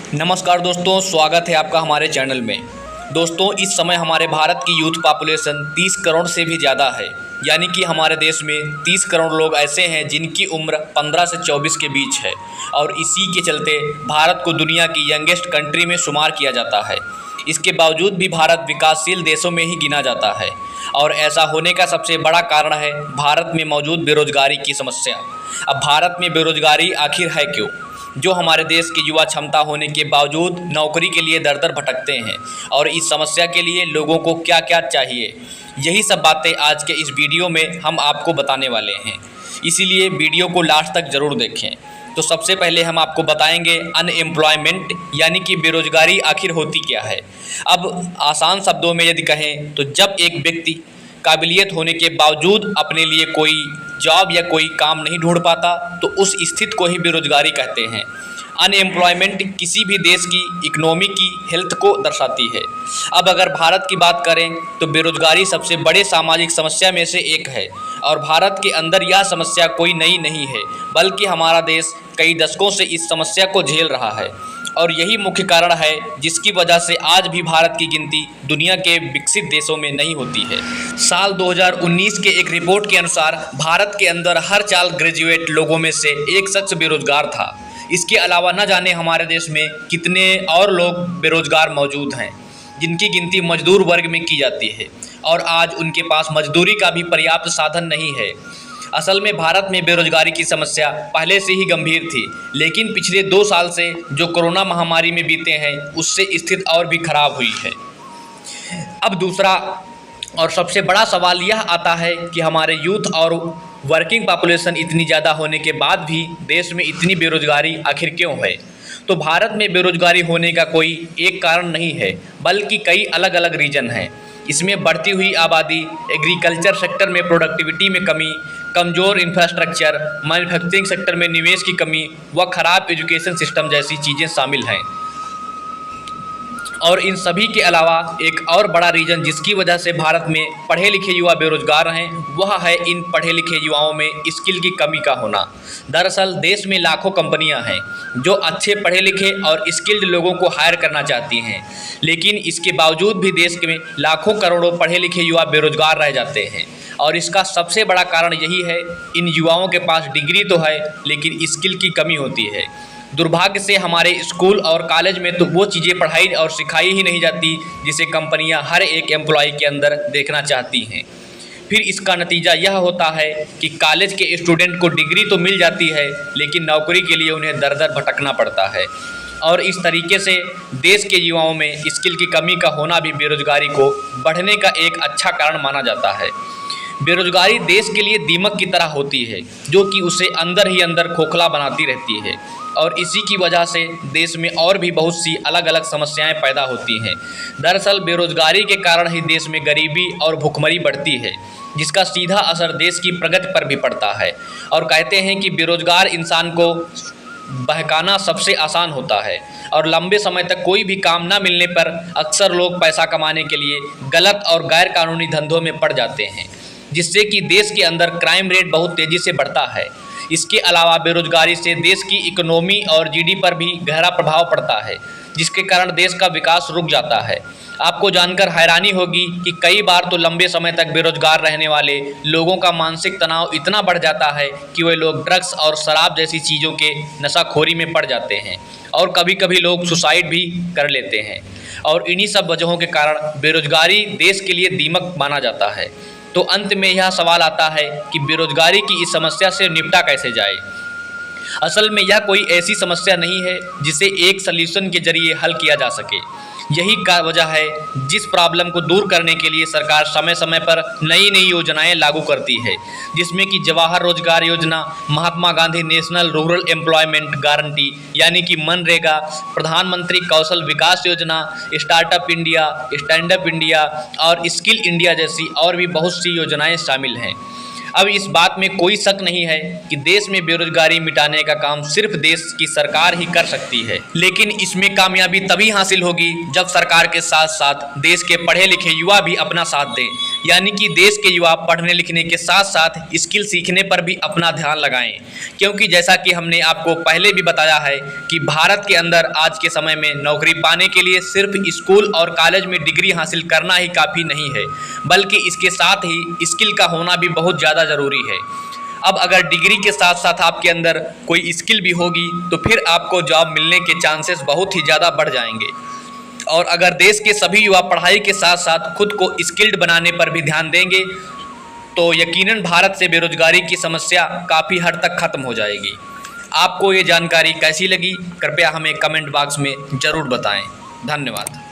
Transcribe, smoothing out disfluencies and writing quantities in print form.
नमस्कार दोस्तों, स्वागत है आपका हमारे चैनल में। दोस्तों, इस समय हमारे भारत की यूथ पॉपुलेशन 30 करोड़ से भी ज़्यादा है। यानी कि हमारे देश में 30 करोड़ लोग ऐसे हैं जिनकी उम्र 15 से 24 के बीच है और इसी के चलते भारत को दुनिया की यंगेस्ट कंट्री में शुमार किया जाता है। इसके बावजूद भी भारत विकासशील देशों में ही गिना जाता है और ऐसा होने का सबसे बड़ा कारण है भारत में मौजूद बेरोजगारी की समस्या। अब भारत में बेरोजगारी आखिर है क्यों? जो हमारे देश की युवा क्षमता होने के बावजूद नौकरी के लिए दर दर भटकते हैं और इस समस्या के लिए लोगों को क्या क्या चाहिए, यही सब बातें आज के इस वीडियो में हम आपको बताने वाले हैं। इसीलिए वीडियो को लास्ट तक ज़रूर देखें। तो सबसे पहले हम आपको बताएंगे अनएम्प्लॉयमेंट यानी कि बेरोजगारी आखिर होती क्या है। अब आसान शब्दों में यदि कहें तो जब एक व्यक्ति काबिलियत होने के बावजूद अपने लिए कोई जॉब या कोई काम नहीं ढूंढ पाता तो उस स्थिति को ही बेरोजगारी कहते हैं। अनएम्प्लॉयमेंट किसी भी देश की इकोनॉमी की हेल्थ को दर्शाती है। अब अगर भारत की बात करें तो बेरोजगारी सबसे बड़े सामाजिक समस्या में से एक है और भारत के अंदर यह समस्या कोई नई नहीं है, बल्कि हमारा देश कई दशकों से इस समस्या को झेल रहा है और यही मुख्य कारण है जिसकी वजह से आज भी भारत की गिनती दुनिया के विकसित देशों में नहीं होती है। साल 2019 के एक रिपोर्ट के अनुसार भारत के अंदर हर 4 ग्रेजुएट लोगों में से एक शख्स बेरोजगार था। इसके अलावा न जाने हमारे देश में कितने और लोग बेरोजगार मौजूद हैं जिनकी गिनती मजदूर वर्ग में की जाती है और आज उनके पास मजदूरी का भी पर्याप्त साधन नहीं है। असल में भारत में बेरोजगारी की समस्या पहले से ही गंभीर थी, लेकिन पिछले 2 साल से जो कोरोना महामारी में बीते हैं उससे स्थिति और भी खराब हुई है। अब दूसरा और सबसे बड़ा सवाल यह आता है कि हमारे यूथ और वर्किंग पॉपुलेशन इतनी ज़्यादा होने के बाद भी देश में इतनी बेरोजगारी आखिर क्यों है? तो भारत में बेरोजगारी होने का कोई एक कारण नहीं है, बल्कि कई अलग अलग रीजन हैं। इसमें बढ़ती हुई आबादी, एग्रीकल्चर सेक्टर में प्रोडक्टिविटी में कमी, कमज़ोर इंफ्रास्ट्रक्चर, मैन्युफैक्चरिंग सेक्टर में निवेश की कमी व खराब एजुकेशन सिस्टम जैसी चीज़ें शामिल हैं। और इन सभी के अलावा एक और बड़ा रीजन जिसकी वजह से भारत में पढ़े लिखे युवा बेरोजगार हैं वह है इन पढ़े लिखे युवाओं में स्किल की कमी का होना। दरअसल देश में लाखों कंपनियां हैं जो अच्छे पढ़े लिखे और स्किल्ड लोगों को हायर करना चाहती हैं, लेकिन इसके बावजूद भी देश में लाखों करोड़ों पढ़े लिखे युवा बेरोजगार रह जाते हैं और इसका सबसे बड़ा कारण यही है इन युवाओं के पास डिग्री तो है लेकिन स्किल की कमी होती है। दुर्भाग्य से हमारे स्कूल और कॉलेज में तो वो चीज़ें पढ़ाई और सिखाई ही नहीं जाती जिसे कंपनियां हर एक एम्प्लॉय के अंदर देखना चाहती हैं। फिर इसका नतीजा यह होता है कि कॉलेज के स्टूडेंट को डिग्री तो मिल जाती है लेकिन नौकरी के लिए उन्हें दर दर भटकना पड़ता है और इस तरीके से देश के युवाओं में स्किल की कमी का होना भी बेरोजगारी को बढ़ने का एक अच्छा कारण माना जाता है। बेरोजगारी देश के लिए दीमक की तरह होती है जो कि उसे अंदर ही अंदर खोखला बनाती रहती है और इसी की वजह से देश में और भी बहुत सी अलग अलग समस्याएं पैदा होती हैं। दरअसल बेरोजगारी के कारण ही देश में गरीबी और भुखमरी बढ़ती है जिसका सीधा असर देश की प्रगति पर भी पड़ता है और कहते हैं कि बेरोजगार इंसान को बहकाना सबसे आसान होता है और लंबे समय तक कोई भी काम न मिलने पर अक्सर लोग पैसा कमाने के लिए गलत और गैर कानूनी धंधों में पड़ जाते हैं जिससे कि देश के अंदर क्राइम रेट बहुत तेज़ी से बढ़ता है। इसके अलावा बेरोजगारी से देश की इकोनॉमी और जीडीपी पर भी गहरा प्रभाव पड़ता है जिसके कारण देश का विकास रुक जाता है। आपको जानकर हैरानी होगी कि कई बार तो लंबे समय तक बेरोजगार रहने वाले लोगों का मानसिक तनाव इतना बढ़ जाता है कि वे लोग ड्रग्स और शराब जैसी चीज़ों के नशाखोरी में पड़ जाते हैं और कभी कभी लोग सुसाइड भी कर लेते हैं और इन्हीं सब वजहों के कारण बेरोजगारी देश के लिए दीमक माना जाता है। तो अंत में यह सवाल आता है कि बेरोजगारी की इस समस्या से निपटा कैसे जाए। असल में यह कोई ऐसी समस्या नहीं है जिसे एक सल्यूशन के जरिए हल किया जा सके। यही का वजह है जिस प्रॉब्लम को दूर करने के लिए सरकार समय समय पर नई नई योजनाएं लागू करती है, जिसमें कि जवाहर रोजगार योजना, Mahatma Gandhi national rural employment guarantee यानी कि मनरेगा, प्रधानमंत्री कौशल विकास योजना, startup India, stand up India और स्किल इंडिया जैसी और भी बहुत सी योजनाएं शामिल हैं। अब इस बात में कोई शक नहीं है कि देश में बेरोजगारी मिटाने का काम सिर्फ देश की सरकार ही कर सकती है, लेकिन इसमें कामयाबी तभी हासिल होगी जब सरकार के साथ साथ देश के पढ़े लिखे युवा भी अपना साथ दें। यानी कि देश के युवा पढ़ने लिखने के साथ साथ स्किल सीखने पर भी अपना ध्यान लगाएं, क्योंकि जैसा कि हमने आपको पहले भी बताया है कि भारत के अंदर आज के समय में नौकरी पाने के लिए सिर्फ स्कूल और कॉलेज में डिग्री हासिल करना ही काफ़ी नहीं है, बल्कि इसके साथ ही स्किल का होना भी बहुत ज़्यादा ज़रूरी है। अब अगर डिग्री के साथ साथ आपके अंदर कोई स्किल भी होगी तो फिर आपको जॉब मिलने के चांसेस बहुत ही ज़्यादा बढ़ जाएंगे। और अगर देश के सभी युवा पढ़ाई के साथ साथ खुद को स्किल्ड बनाने पर भी ध्यान देंगे तो यकीनन भारत से बेरोजगारी की समस्या काफ़ी हद तक खत्म हो जाएगी। आपको ये जानकारी कैसी लगी, कृपया हमें कमेंट बॉक्स में ज़रूर बताएं। धन्यवाद।